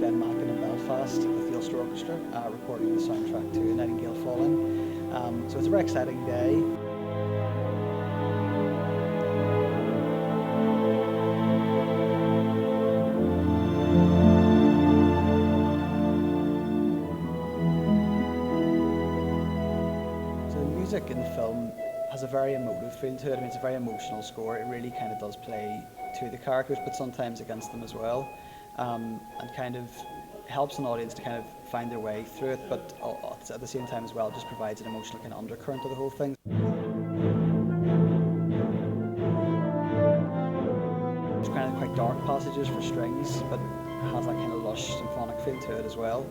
Ben Mackin in Belfast with the Ulster Orchestra, recording the soundtrack to A Nightingale Falling. So it's a very exciting day. So the music in the film has a very emotive feel to it. I mean, it's a very emotional score. It really kind of does play to the characters, but sometimes against them as well, and kind of helps an audience to kind of find their way through it, but at the same time as well, just provides an emotional kind of undercurrent to the whole thing. It's kind of quite dark passages for strings, but has that kind of lush symphonic feel to it as well.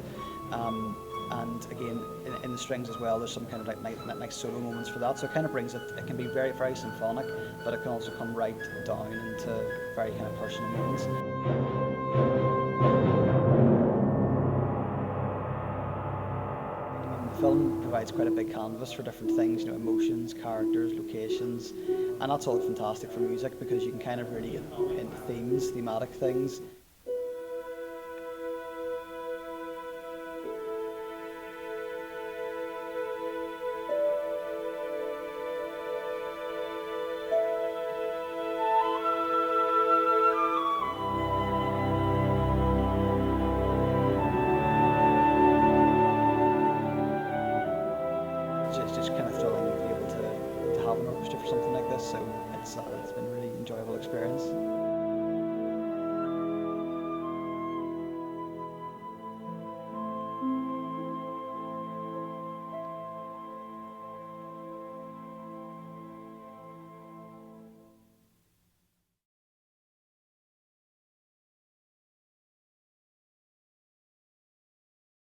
And again, in the strings as well, there's some kind of like nice solo moments for that. So it kind of brings it. It can be very, very symphonic, but it can also come right down into very kind of personal moments. The film provides quite a big canvas for different things, you know, emotions, characters, locations, and that's all fantastic for music because you can kind of really get into themes, thematic things. It's just kind of thrilling to be able to have an orchestra for something like this, so it's been a really enjoyable experience.